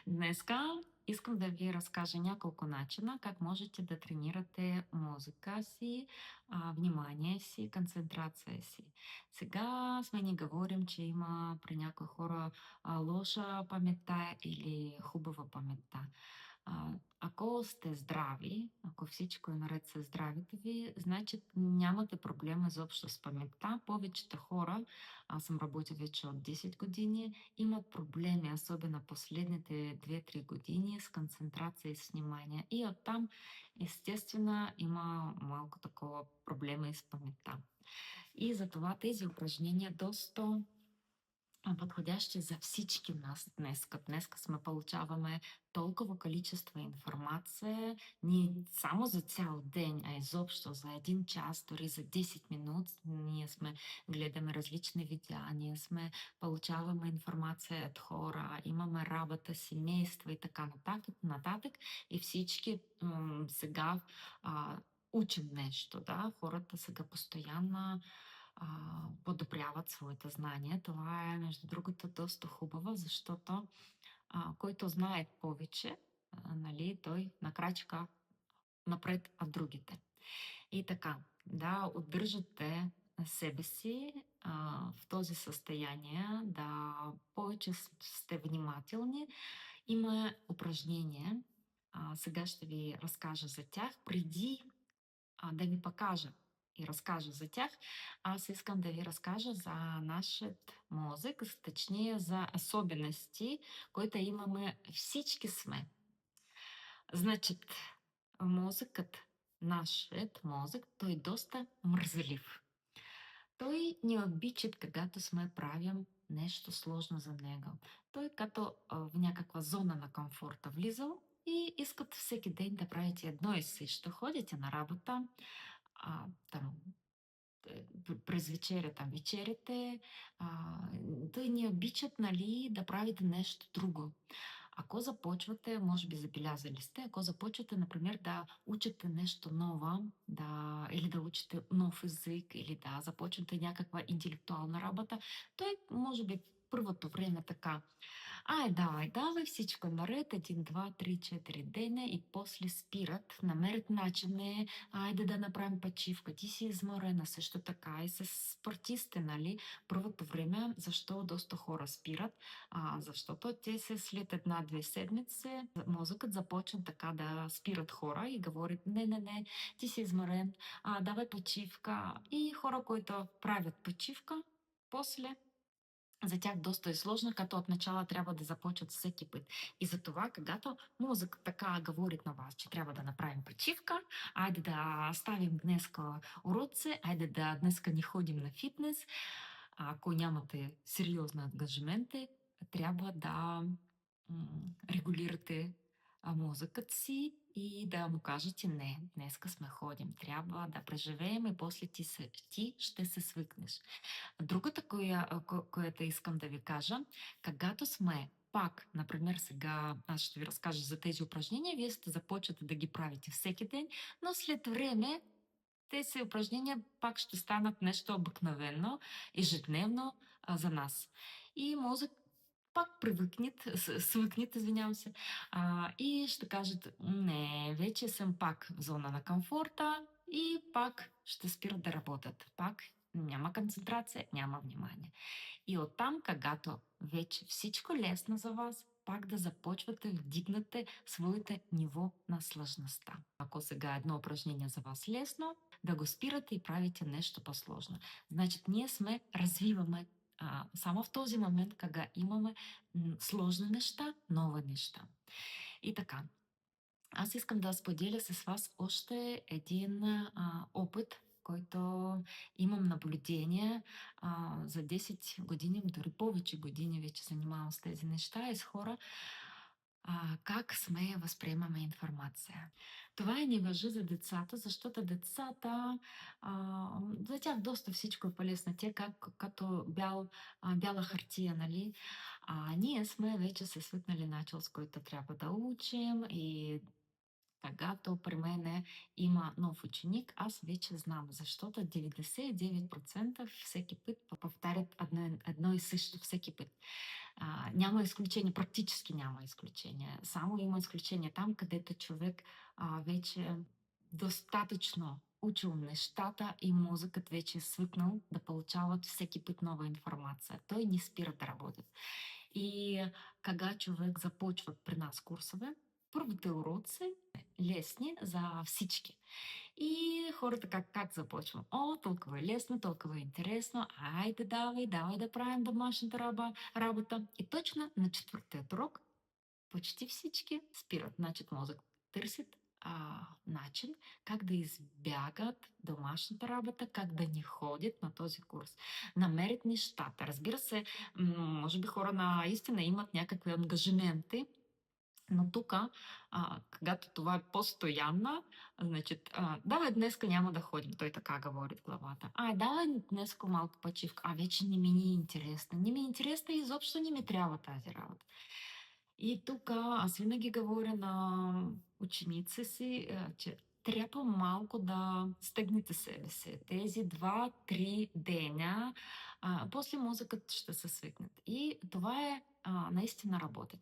Днеска искам да ви разкажа няколко начина как можете да тренирате мозъка си, внимание си, концентрация си. Сега сме ни говорим, че има при някои хора лоша паметта или хубава паметта. Ако сте здрави, ако всичко е наред с здравите ви, значи нямате проблема изобщо с паметта. Повечето хора, аз съм работил вече от 10 години, имат проблеми, особено последните 2-3 години, с концентрация и с внимание. И оттам, естествено, има малко такова проблема и с паметта. И затова тези упражнения доста подходящи за всички нас днес. Днеска сме получаваме толкова количество информация, ние само за цял ден, а изобщо за един час, дори за 10 минути, ние сме гледаме различни видеа, ние сме получаваме информация от хора, имаме работа, семейство и така нататък. И всички сега учим нещо, да, хората сега постоянно а, подобряват своите знания. Това е, между другото, доста хубаво, защото който знае повече, нали, той на крачка напред от другите. И така, да удържате себе си в този състояние, да повече сте внимателни. Има упражнения, сега ще ви разкажа за тях. Преди да ви покажа и разкажа за тях, аз искам да ви разкажа за нашия мозък, точнее за особености, които имаме всички сме. Значит, мозъкът, нашият мозък, той е доста мързелив. Той не обича, когато сме правим нещо сложно за него. Той като в някаква зона на комфорта влизал и искат всеки ден да правите едно и също. Ходите на работа, там през вечерята вечерите, той не обичат, нали, да правите нещо друго. Ако започвате, може би забелязали сте, ако започвате, например, да учите нещо ново, или да учите нов език, или да започвате някаква интелектуална работа, той може би първото време така. Давай, всичко наред, 1, 2, 3, 4 дена и после спират, намерят начини, айде да направим почивка, ти си изморена, също така и с спортисти, нали? Първото време, защо доста хора спират? Защото те се след 1-2 седмици, мозъкът започна така да спират хора и говорят, не, ти си изморен, давай почивка. И хора, които правят почивка, после за тях доста е сложно, като от начала трябва да започват всеки път. И затова, когато мозък така говори на вас, че трябва да направим почивка, айде да ставим днеска уроци, айде да днеска не ходим на фитнес, ако нямате сериозни ангажименти, трябва да регулирате мозъкът си и да му кажете не, днеска сме ходим, трябва да преживеем и после ти ще се свикнеш. Другата, която искам да ви кажа, когато сме пак, например, сега аз ще ви разкажа за тези упражнения, вие сте започвате да ги правите всеки ден, но след време тези упражнения пак ще станат нещо обикновено, ежедневно за нас. И мозък пак свикнет, извинявам се, и ще кажат, не, вече съм пак в зона на комфорта и пак ще спират да работят. Пак няма концентрация, няма внимание. И оттам, когато вече всичко е лесно за вас, пак да започвате да вдигнете своите ниво на сложността. Ако сега едно упражнение за вас лесно, да го спирате и правите нещо по-сложно. Значит, ние развиваме само в този момент, кога имаме сложни неща, нови неща. И така, аз искам да споделя с вас още един опит, който имам наблюдение за 10 години, дори повече години вече занимавам с тези неща и с хора, как сме възприемаме информация. Това не важи за децата, защото децата, за тях доста всичко е полезно. Те като бяла хартия, нали? Ние сме вече се свикнали начал, с който трябва да учим и когато при мене има нов ученик, аз вече знам, защото 99% всеки път повтарят едно и също всеки път. Няма изключение, практически няма изключение. Само има изключение там, където човек вече достатъчно учил нещата и мозъкът вече е свикнал да получават всеки път нова информация. Той не спира да работи. И кога човек започва при нас курсове, първите уроци са лесни за всички. И хората как започвам? О, толкова е лесно, толкова е интересно, айде давай да правим домашната работа. И точно на четвъртия урок почти всички спират. Значит, мозък търсят начин как да избягат домашната работа, как да не ходят на този курс. Намерят нещата. Разбира се, може би хора наистина имат някакви ангажименти, но тук, когато това е постоянна, значит, давай днеска няма да ходим, той така говори в главата. Давай днеска малко почивка. Вече не ми е интересно. Не ми е интересно и изобщо не ми трябва тази работа. И тук аз винаги говоря на ученици си, че трябва малко да стегнете себе си. Тези 2-3 деня, после мозъкът ще се свикнат. И това е наистина работи.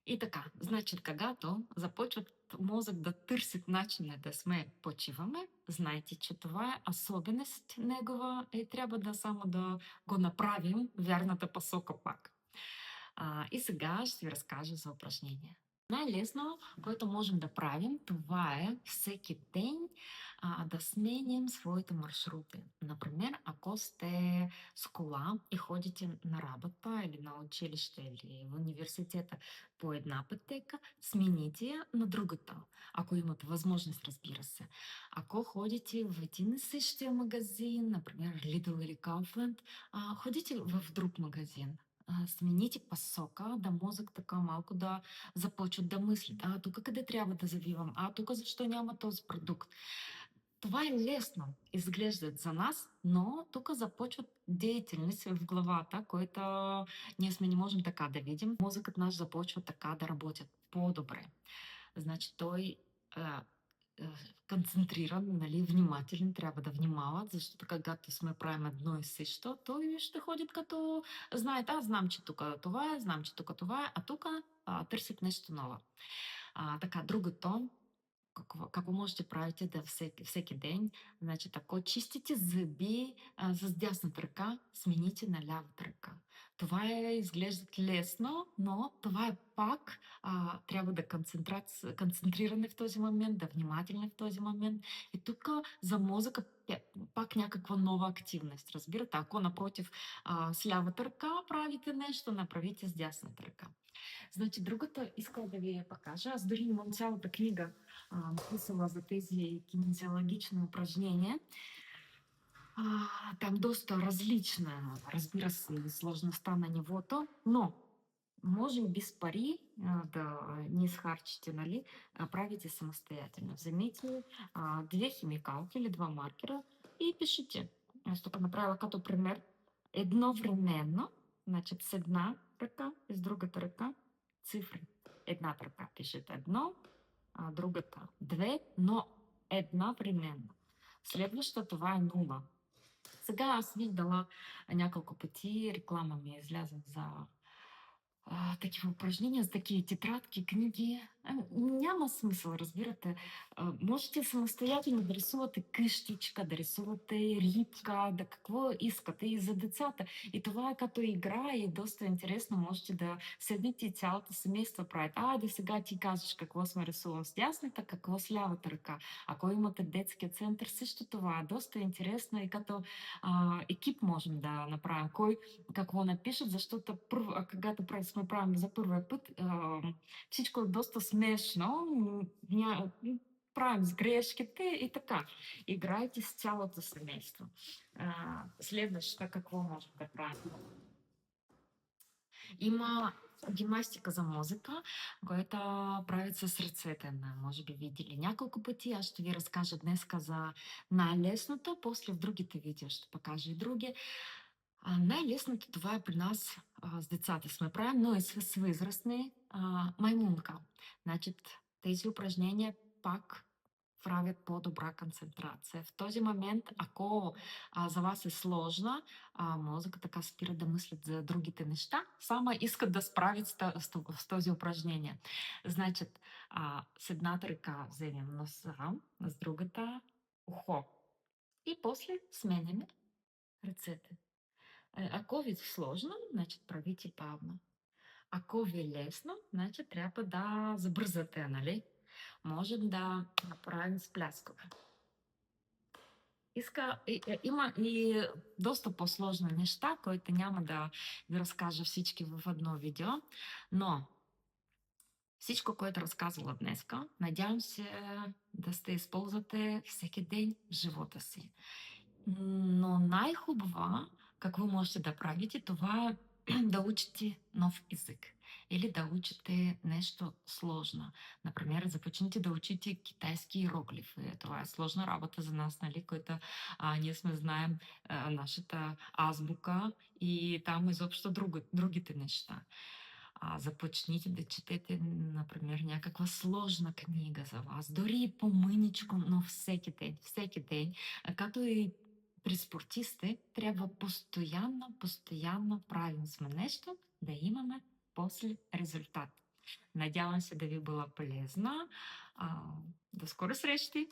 И така, значит, когато започват мозък да търсят начина да сме почиваме, знайте, че това е особеност негова и трябва да само да го направим в вярната посока пак. И сега ще ви разкажа за упражнение. Най-лесно, което можем да правим, това е всеки ден да сменим своите маршрути. Например, ако сте с кола и ходите на работа или на училище или в университета по една пътека, смените я на другата, ако имате възможност, разбира се. Ако ходите в един и същия магазин, например Lidl или Kaufland, ходите в друг магазин. Смените посока, да мозък така малко да започват да мислят. Тук къде трябва да завивам? Тук защо няма този продукт? Това е лесно, изглеждат за нас, но тук започват деятелност в главата, които ние сме не можем така да видим. Мозъкът наш започва така да работят по-добре. Значи той концентриран, нали, внимателен, трябва да внимават, защото когато сме правим едно и също, той ще ходят като знаете, аз знам, че тук това е, знам, че тук това е, а тук търсят нещо ново. Така, другото, какво можете да правите да всеки ден, значит, ако чистите зъби с дясната ръка, смените на лявата ръка. Това изглежда лесно, но това е пак трябва да концентриране в този момент, да внимателни в този момент. И тук за мозъка пак някаква нова активност. Разбирате, ако напротив с лявата ръка правите нещо, направите с дясната ръка. Значи, другата искала да ви покажа. Аз дори имам цялата книга написала за тези кинезиологични упражнения. Там доста различна, разбира се, сложността на нивото, но може и без пари да не изхарчите, нали, правите самостоятельно. Вземете две химикалки или два маркера и пишете. Аз тук направила като пример едновременно, значит, с една ръка и с другата ръка цифри. Едната ръка пишете едно, другата две, но едновременно. Следващата това е нула. Сега аз виждала няколко пъти реклама ми излязат за такива упражнения, за такива тетрадки, книги. Няма смисъл, разбирате. Можете самостоятелно да рисувате къщичка, да рисувате рибка, да какво искате и за децата. И това е като игра и доста интересно. Можете да седнете и цялото семейство правите. Да сега ти кажеш какво сме рисували с дясната, какво с лявата ръка. Ако имате детския център, също това е доста интересно и като екип можем да направим. Кой какво напишат, защото когато сме правим за първия път, всичко е доста смешно, правим с грешките и така. Играйте с цялото семейство. Следващата какво може да правим? Има гимнастика за мозъка, която правят с ръцете. Може би видели няколко пъти. Аз ще ви разкажа днес за най-лесното, после в другите видео ще покажа и други. Най-лесното това е при нас с децата сме правим, но и с възрастни маймунка. Значит, тези упражнения пак правят по-добра концентрация. В този момент, ако за вас е сложна, мозъкът така спира да мислят за другите неща, само искат да справят с този упражнение. Значит, с едната ръка вземем носа, с другата ухо. И после сменяме ръцете. Ако ви е сложно, значит правите бавно. Ако ви е лесно, значи трябва да забързате, нали? Можем да направим с пляскава. Има и доста по-сложни неща, които няма да ви разкажа всички в едно видео, но всичко, което разказвала днеска, надявам се да сте използвате всеки ден в живота си. Но най-хубава, какво можете да правите, това е да учите нов език или да учите нещо сложно. Например, започнете да учите китайски иероглифи. Това е сложна работа за нас, нали, който ние сме знаем нашата азбука и там изобщо другите неща. Започните да четете, например, някаква сложна книга за вас, дори и по-мъничко, но всеки ден, като и при спортисти, трябва постоянно правим сме нещо, да имаме после резултат. Надявам се да ви была полезна. До скоро срещи!